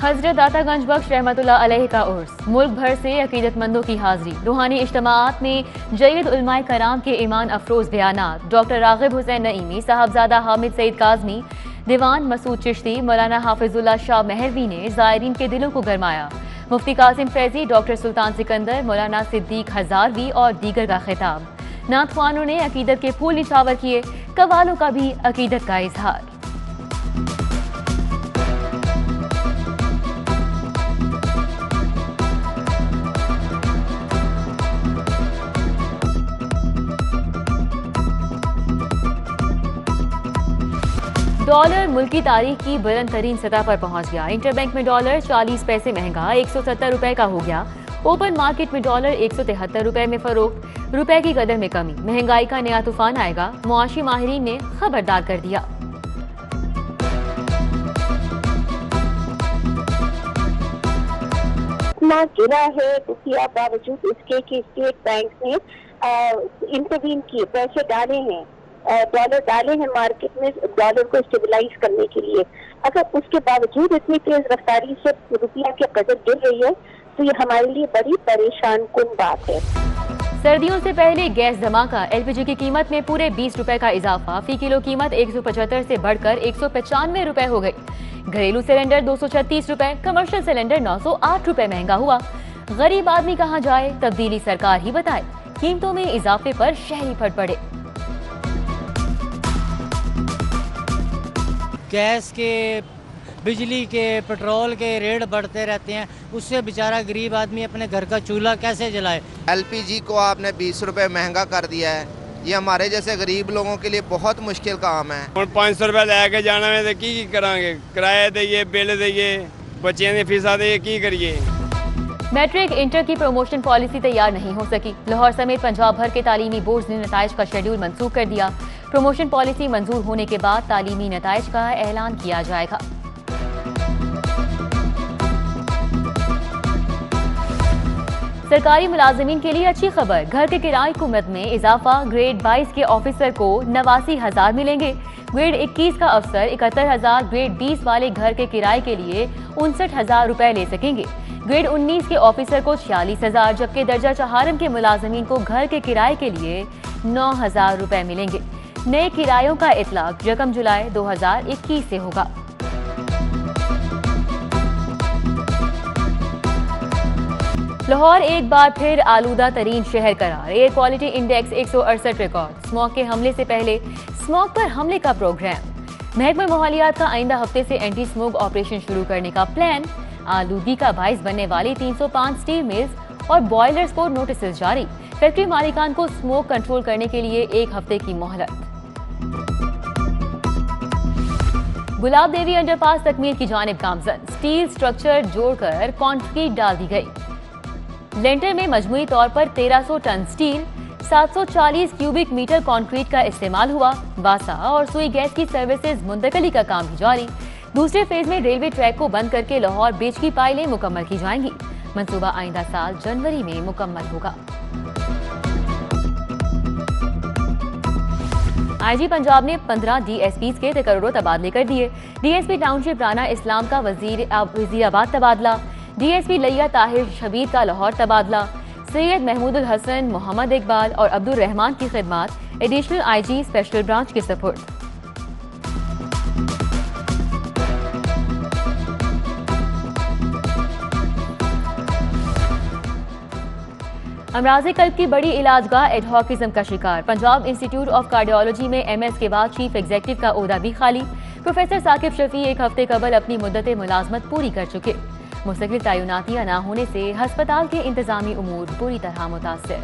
हजरत दातागंज बख्श रहमतुल्लाह अलैह का उर्स, मुल्क भर से अकीदतमंदों की हाजिरी। रूहानी इज्तिमाआत में जय्यद उलमाए कराम के ईमान अफरोज बयानात। डॉक्टर रागिब हुसैन नईमी, साहबजादा हामिद सईद काज़मी, दीवान मसूद चिश्ती, मौलाना हाफिजुल्लाह शाह मेहरवी ने ज़ायरीन के दिलों को गरमाया। मुफ्ती कासिम फैजी, डॉक्टर सुल्तान सिकंदर, मौलाना सिद्दीक हजारवी और दीगर का खिताब। नात ख्वानों ने अकीदत के फूल निछावर किए, कव्वालों का भी अकीदत का इजहार। डॉलर मुल्की तारीख की बुलंद तरीन सतह पर पहुंच गया। इंटरबैंक में डॉलर 40 पैसे महंगा 170 रुपए का हो गया। ओपन मार्केट में डॉलर 173 रुपए में फरोख्त। रुपए की कदर में कमी, महंगाई का नया तूफान आएगा, मुआशी माहिरीन ने खबरदार कर दिया। इतना गिरा है रुपया, बावजूद इसके कि स्टेट बैंक ने इंटरवीन किए, पैसे डाले हैं, डॉलर डाले हैं मार्केट में डॉलर को स्टेबलाइज करने के लिए। अगर उसके बावजूद इतनी तेज रफ्तारी से रुपया की कदर गिर रही है तो ये हमारे लिए बड़ी परेशान कुन बात है। सर्दियों से पहले गैस धमाका, एलपीजी की कीमत में पूरे 20 रुपए का इजाफा। फी किलो कीमत 175 से बढ़कर 195 रुपए हो गई। घरेलू सिलेंडर 236 रुपए, कमर्शियल सिलेंडर 908 रुपए महंगा हुआ। गरीब आदमी कहाँ जाए, तब्दीली सरकार ही बताए। कीमतों में इजाफे पर शहरी फट पड़े। गैस के, बिजली के, पेट्रोल के रेट बढ़ते रहते हैं, उससे बेचारा गरीब आदमी अपने घर का चूल्हा कैसे जलाए। एलपीजी को आपने 20 रुपए महंगा कर दिया है, ये हमारे जैसे गरीब लोगों के लिए बहुत मुश्किल काम है। और 500 रुपए लेके जाना है तो की करांगे, किराया दइए, बिल दइए, बच्चियां दी फीसा दइए, की करिए। मैट्रिक इंटर की प्रमोशन पॉलिसी तैयार नहीं हो सकी। लाहौर समेत पंजाब भर के तालीमी बोर्ड ने नताइज का शेड्यूल मंसूख कर दिया। प्रमोशन पॉलिसी मंजूर होने के बाद तालीमी नताइज का ऐलान किया जाएगा। सरकारी मुलाजिमीन के लिए अच्छी खबर, घर के किराए की मद में इजाफा। ग्रेड 22 के ऑफिसर को 89,000 मिलेंगे। ग्रेड 21 का अफसर 71,000, ग्रेड 20 वाले घर के किराए के लिए 59,000 रुपए ले सकेंगे। ग्रेड 19 के ऑफिसर को 46,000, जबकि दर्जा चहारम के मुलाजिमीन को घर के किराए के लिए 9,000 रुपए मिलेंगे। नए किरायों का इतलाक 1 जुलाई 2021 से होगा। लाहौर एक बार फिर आलूदा तरीन शहर करार। Air quality index 168 record. Smog के हमले से पहले स्मॉग पर हमले का प्रोग्राम। महकमा माहौलियात का आइंदा हफ्ते से एंटी स्मोक ऑपरेशन शुरू करने का प्लान। आलूगी का बाइस बनने वाली 305 स्टील मिल्स और बॉयलर्स को नोटिस जारी। फैक्ट्री मालिकान को स्मोक कंट्रोल करने के लिए 1 हफ्ते की मोहलत। गुलाब देवी अंडरपास तकमील की जानिब गामजन। स्टील स्ट्रक्चर जोड़कर कंक्रीट डाल दी गई। लेंटर में मजमूई तौर पर 1300 ton steel, 740 cubic metre concrete का इस्तेमाल हुआ। बासा और सुई गैस की सर्विसेज मुंतकली का काम भी जारी। दूसरे फेज में रेलवे ट्रैक को बंद करके लाहौर ब्रिज की पाइलें मुकम्मल की जाएंगी। मंसूबा आइंदा साल जनवरी में मुकम्मल होगा। आईजी पंजाब ने 15 डीएसपीज के तकर्रुर तबादले कर दिए। डीएसपी टाउनशिप राना इस्लाम का वजीराबाद तबादला। डीएसपी लिया ताहिर शबीर का लाहौर तबादला। सैयद महमूदुल हसन, मोहम्मद इकबाल और अब्दुल रहमान की खिदमात एडिशनल आईजी स्पेशल ब्रांच के सपुर्द। अमराज़े कल्ब की बड़ी इलाजगाह एडहॉकिज्म का शिकार। पंजाब इंस्टीट्यूट ऑफ कार्डियोलॉजी में एमएस के बाद चीफ एग्जीक्यूटिव का ओहदा भी खाली। प्रोफेसर साकिब शफी 1 हफ्ते कबल अपनी मुद्दत मुलाजमत पूरी कर चुके। मुस्तकिल तैनातियां न होने से हस्पताल के इंतजामी उमूर पूरी तरह मुतासिर।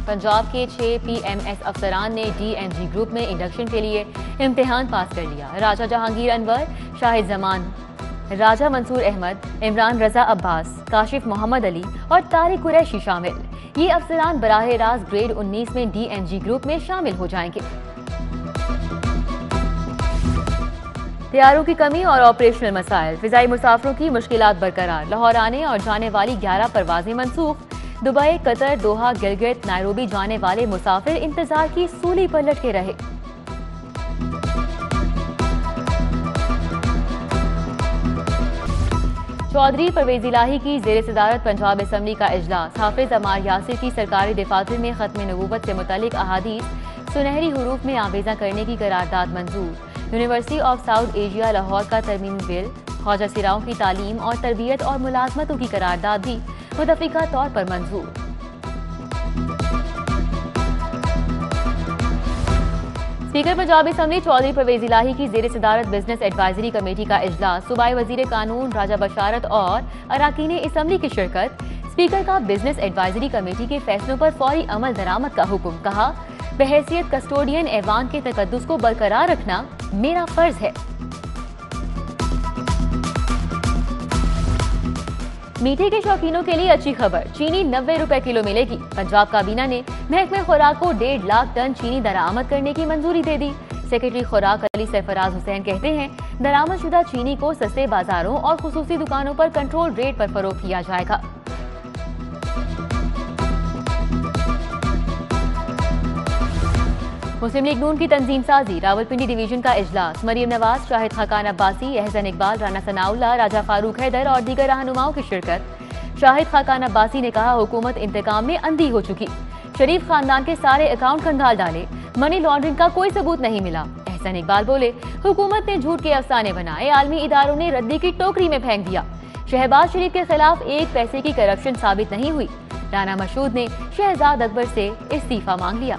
पंजाब के 6 पीएमएस अफसरान ने डीएमजी ग्रुप में इंडक्शन के लिए इम्तिहान पास कर लिया। राजा जहांगीर अनवर, शाहिद जमान, राजा मंसूर अहमद, इमरान रजा अब्बास, काशिफ मोहम्मद अली और तारिक कुरैशी शामिल। ये अफसरान बराह रास्त ग्रेड 19 में डीएमजी ग्रुप में शामिल हो जाएंगे। तैयारों की कमी और ऑपरेशनल मसाइल, फिजाई मुसाफरों की मुश्किलात बरकरार। लाहौर आने और जाने वाली 11 परवाजें मनसूख। दुबई, कतर, दोहा, गिलगित, नायरोबी जाने वाले मुसाफिर इंतजार की सूली पर लटके रहे। चौधरी परवेज इलाही की जेर सदारत पंजाब असम्बली का इजलास। हाफिज अमार यासिर की सरकारी दफातर में खत्म नबूवत से मुतालिक अहादीस सुनहरी हरूफ में आवेजा करने की करारदाद मंजूर। University of south Asia Lahore का तरमीमी बिल ख्वाजा सिराओं की तालीम और तरबियत और मुलाजमतों की करारदाद भी मुतफिका तौर पर मंजूर। स्पीकर पंजाब असम्बली चौधरी परवेज इलाही की जेर सदारत बिजनेस एडवाइजरी कमेटी का इजलास। सूबाई वजीर कानून राजा बशारत और अराकीन असम्बली की शिरकत। स्पीकर का बिजनेस एडवाइजरी कमेटी के फैसलों पर फौरी अमल दरामद का हुक्म। कहा, बहैसियत कस्टोडियन ऐवान के तकद्दुस को बरकरार रखना मेरा फर्ज है। मीठे के शौकीनों के लिए अच्छी खबर, चीनी 90 रुपए किलो मिलेगी। पंजाब काबीना ने महकमे खुराक को 1.5 लाख टन चीनी दरामद करने की मंजूरी दे दी। सेक्रेटरी खुराक अली सरफराज हुसैन कहते हैं, दरामदशुदा चीनी को सस्ते बाजारों और खुसूसी दुकानों पर कंट्रोल रेट पर फरोख्त किया जाएगा। मुस्लिम लीग नून की तंजीम साजी, रावलपिंडी डिवीजन का इजलास। मरियम नवाज, शाहिद खाकान अब्बासी, एहसन इकबाल, राना सनाउल्लाह, राजा फारूक हैदर और दीगर रहनुमाओं की शिरकत। शाहिद खाकान अब्बासी ने कहा, हुकूमत इंतकाम में अंधी हो चुकी। शरीफ खानदान के सारे अकाउंट खंगाल डाले, मनी लॉन्ड्रिंग का कोई सबूत नहीं मिला। एहसन इकबाल बोले, हुकूमत ने झूठ के अफसाने बनाए, आलमी इदारों ने रद्दी की टोकरी में फेंक दिया। शहबाज शरीफ के खिलाफ एक पैसे की करप्शन साबित नहीं हुई। राना मशहूद ने शहजाद अकबर से इस्तीफा मांग लिया।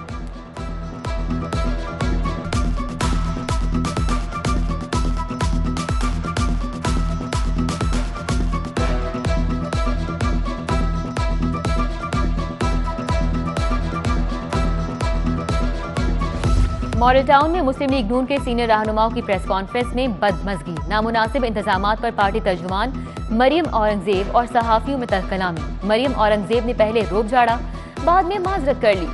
मॉडल टाउन में मुस्लिम लीग नून के सीनियर रहनुमाओं की प्रेस कॉन्फ्रेंस में बदमज़गी, नामुनासिब इंतजामात पर पार्टी तर्जुमान मरियम औरंगजेब और सहाफियों में तहकलामी। मरियम औरंगजेब ने पहले रोब झाड़ा, बाद में माजरत कर ली।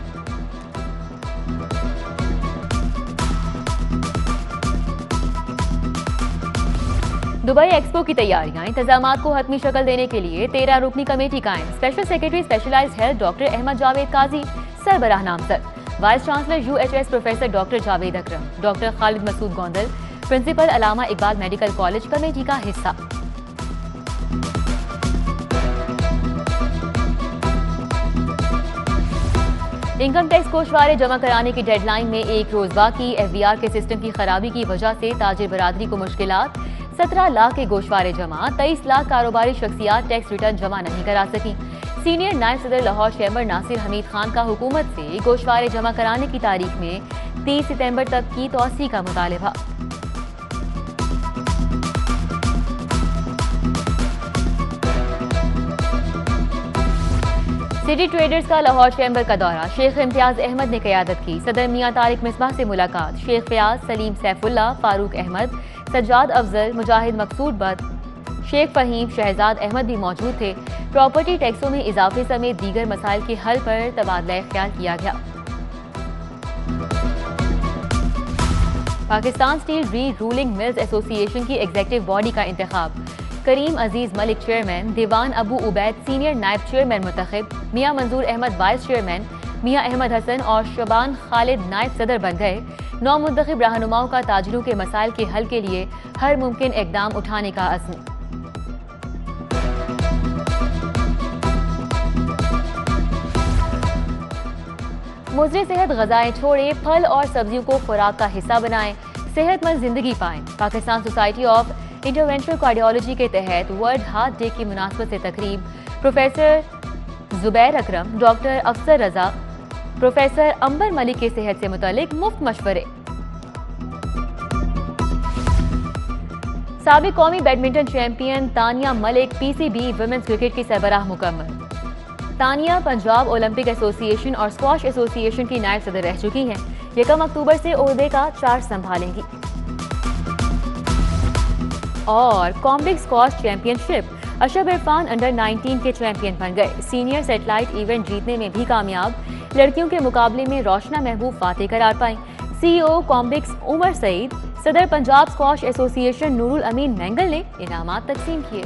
दुबई एक्सपो की तैयारियां, इंतजामात को हतमी शक्ल देने के लिए 13 रुकनी कमेटी कायम। Special secretary specialised health doctor Ahmad Javed Qazi सरबराह नामजद। Vice chancellor UHS professor doctor Javed Akram, doctor Khalid Masood Gondal, principal Allama Iqbal medical college committee का हिस्सा। इनकम टैक्स गोशवारे जमा कराने की डेडलाइन में 1 रोज बाकी। FBR के सिस्टम की खराबी की वजह से ताजिर बरादरी को मुश्किलात। 17 लाख के गोशवारे जमा, 23 लाख कारोबारी शख्सियात टैक्स रिटर्न जमा नहीं करा सकी। सीनियर नायब सदर लाहौर चैम्बर नासिर हमीद खान का हुकूमत से गोशवारे जमा कराने की तारीख में 30 सितंबर तक की तौसी का मुतालिबा। सिटी ट्रेडर्स का लाहौर चैम्बर का दौरा, शेख इम्तियाज अहमद ने क़यादत की। सदर मियां तारिक मिसबाह से मुलाकात। शेख फयाज, सलीम सैफुल्लाह, फारूक अहमद, सज्जाद अफजल, मुजाहिद मकसूद बद, शेख फहीम, शहजाद अहमद भी मौजूद थे। प्रॉपर्टी टैक्सों में इजाफे समेत दीगर मसाइल के हल पर तबादला ख्याल किया गया। पाकिस्तान स्टील री रूलिंग मिल्स एसोसिएशन की एग्जेक्टिव बॉडी का इंतखाब। करीम अजीज मलिक चेयरमैन, दीवान अबू उबैद सीनियर नायब चेयरमैन मुंतखब, मियां मंजूर अहमद वाइस चेयरमैन, मियां अहमद हसन और शबान खालिद नायब सदर बन गए। 9 मुंतखब रहनुमाओं का ताजिरों के मसाइल के हल के लिए हर मुमकिन इकदाम उठाने का अज़्म। मुज़र सेहत ग़िज़ाएं छोड़े, फल और सब्जियों को खुराक का हिस्सा बनाएं, सेहतमंद जिंदगी पाएं। Pakistan society of interventional cardiology के तहत वर्ल्ड हार्ट डे की मुनासबत से तकरीब। प्रोफेसर जुबैर अकरम, डॉक्टर अफसर रजा, प्रोफेसर अंबर मलिक के सेहत से मुतालिक मुफ्त मशवरे। साबिक कौमी badminton champion Tania Malik PCB women's cricket की सरबराह मुकम्मल। तानिया पंजाब ओलंपिक एसोसिएशन और स्क्वाश एसोसिएशन की नायब सदर रह चुकी हैं। 1 अक्टूबर से ओहदे का चार्ज संभालेंगी। और कॉम्बिक squash championship, Ashraf Irfan under 19 के चैंपियन बन गए। सीनियर सैटेलाइट इवेंट जीतने में भी कामयाब। लड़कियों के मुकाबले में रोशना महबूब फातेह करार पाई। CEO कॉम्बिक्स उमर सईद, सदर पंजाब स्क्वाश एसोसिएशन नूरुल अमीन मैंगल ने इनामात तकसीम किए।